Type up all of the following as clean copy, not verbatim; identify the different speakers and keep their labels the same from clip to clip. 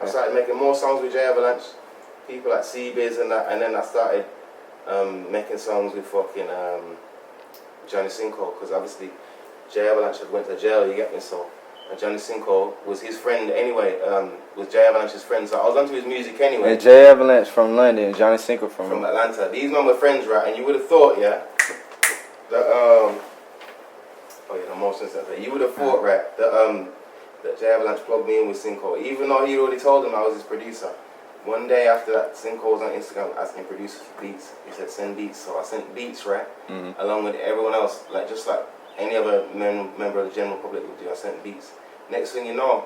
Speaker 1: I started making more songs with Avalanche, people like C-Biz and that, and then I started making songs with fucking Johnny Cinco, because obviously Avalanche had went to jail, you get me, so Johnny Cinco was his friend anyway, was Avalanche's friend, so I was onto his music anyway.
Speaker 2: And Avalanche from London and Johnny Cinco from
Speaker 1: Atlanta. These men were friends, right, and you would have thought, yeah, that, the emotions that day. You would have thought, right, that Avalanche plugged me in with Cinco, even though he already told him I was his producer. One day after that, Cinco was on Instagram asking producers for beats. He said, send beats. So I sent beats, right? Along with everyone else, like just like any other member of the general public would do. I sent beats. Next thing you know,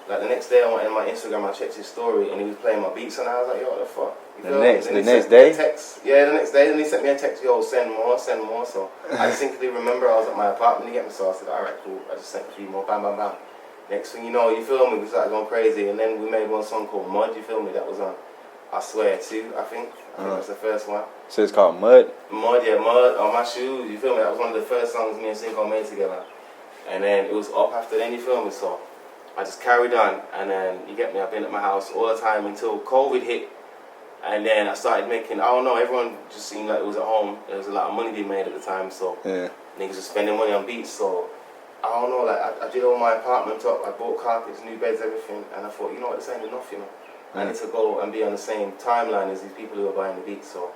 Speaker 1: like the next day I went on my Instagram, I checked his story and he was playing my beats and I was like, yo, what the fuck?
Speaker 2: The next day?
Speaker 1: Yeah, the next day. Then he sent me a text, yo, send more. So I distinctly remember I was at my apartment, he get me, so I said, alright, cool. I just sent a few more, bam, bam, bam. Next thing you know, you feel me, we started going crazy, and then we made one song called Mud, you feel me, that was on I Swear 2, I think that's the first one.
Speaker 2: So it's called Mud?
Speaker 1: Mud, yeah, Mud on my shoes, you feel me, that was one of the first songs me and Cinco made together. And then it was up after then, you feel me, so I just carried on, and then, you get me, I've been at my house all the time until COVID hit, and then I started making, I don't know, everyone just seemed like it was at home, there was a lot of money being made at the time, so niggas were spending money on beats, so I don't know, like I did all my apartment up, I bought carpets, new beds, everything, and I thought, you know what, this ain't enough, you know. I need to go and be on the same timeline as these people who are buying the beats. So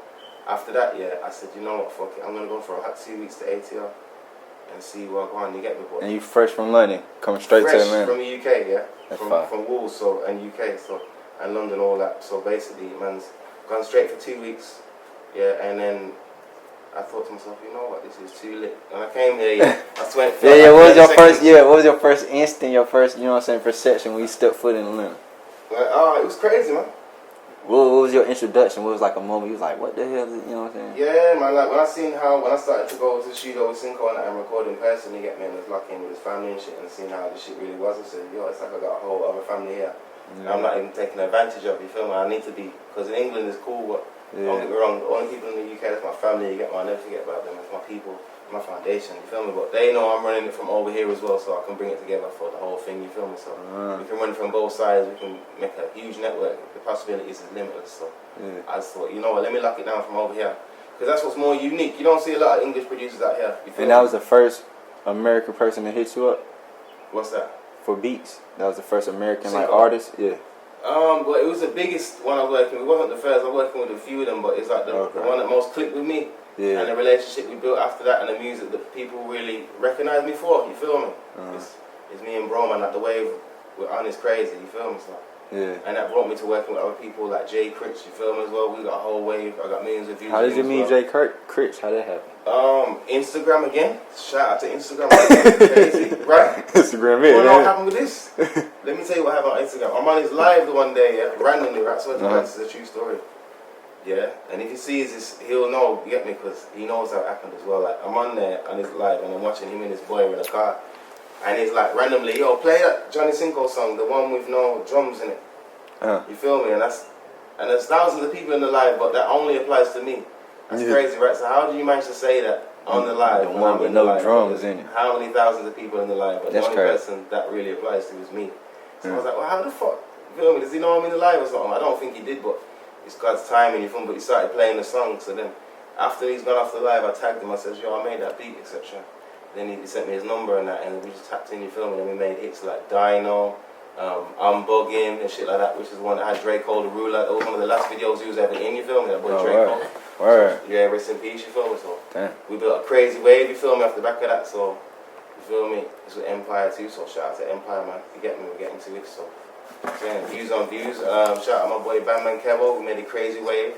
Speaker 1: after that, yeah, I said, you know what, fuck it, I'm gonna go for a hot 2 weeks to ATL and see where I go on. You get me, boy.
Speaker 2: And you fresh from London, coming straight to Atlanta.
Speaker 1: From the UK, yeah.
Speaker 2: That's
Speaker 1: from Wolves, so and UK, so and London, all that. So basically, man's gone straight for 2 weeks, yeah, and then I thought to myself, you know what, this is too lit. When I came here, I swear.
Speaker 2: What was your first instinct, your first, you know what I'm saying, perception when you stepped foot in Atlanta?
Speaker 1: Well, it was crazy, man.
Speaker 2: What was your introduction? What was like a moment you was like, what the hell is it, you know what I'm saying?
Speaker 1: Yeah, man, like when I started to go to the studio with Cinco and record in person, you get me, and was locking with his family and shit, and seeing how this shit really was, I said, yo, it's like I got a whole other family here. And I'm not even taking advantage of it, you feel me? I need to be, because in England it's cool, but don't get me wrong, the only people in the UK, that's my family, you get me, I'll never forget about them, that's my people, my foundation, you feel me? But they know I'm running it from over here as well, so I can bring it together for the whole thing, you feel me? So we can run it from both sides, we can make a huge network, the possibilities is limitless, so I just thought, you know what, let me lock it down from over here, because that's what's more unique. You don't see a lot of English producers out here.
Speaker 2: And that was the first American person to hit you up?
Speaker 1: What's that?
Speaker 2: For beats. That was the first American
Speaker 1: Cinco.
Speaker 2: like artist? Yeah.
Speaker 1: Well, it was the biggest one I was working with. It wasn't the first, I was working with a few of them, but it's like the one that most clicked with me. Yeah. And the relationship we built after that, and the music that people really recognize me for, you feel me? It's me and Bro, man, like the wave we're on is crazy, you feel me? So, and that brought me to working with other people like Jay Critch, you feel me, as well. We got a whole wave, I got millions of views.
Speaker 2: How did you meet Jay Critch? How did that happen?
Speaker 1: Instagram again. Shout out to Instagram. Crazy, right?
Speaker 2: Instagram,
Speaker 1: You know what happened with this? Let me tell you what happened on Instagram. I'm on his live the one day, randomly, right? So this is a true story. Yeah, and if he sees this, he'll know, you get me, because he knows how it happened as well. Like, I'm on there on his live and I'm watching him and his boy in a car. And he's like, randomly, yo, play that Johnny Cinco song, the one with no drums in it. You feel me? And there's thousands of people in the live, but that only applies to me. That's crazy, right? So how do you manage to say that on the live?
Speaker 2: The one with no drums in it.
Speaker 1: How many thousands of people in the live? But the only person that really applies to is me. So I was like, well, how the fuck? You feel me? Does he know I'm in the live or something? I don't think he did, but it's God's timing, you feel me? But he started playing the song, so then after he's gone off the live, I tagged him, I said, yo, I made that beat, etc. Then he sent me his number and that, and we just tapped in, you feel me? And we made hits like Dino, I'm Bugging, and shit like that, which is the one that had Draco the Ruler. That was one of the last videos he was ever in, you feel me? That boy Draco. Yeah, rest in peace, you feel me? So we built a crazy wave, you feel me, off the back of that, so you feel me? It's with Empire too, so shout out to Empire, man. You get me, we're getting to it, so. Yeah, views on views. Shout out my boy Bandman Kevo, we made a crazy wave.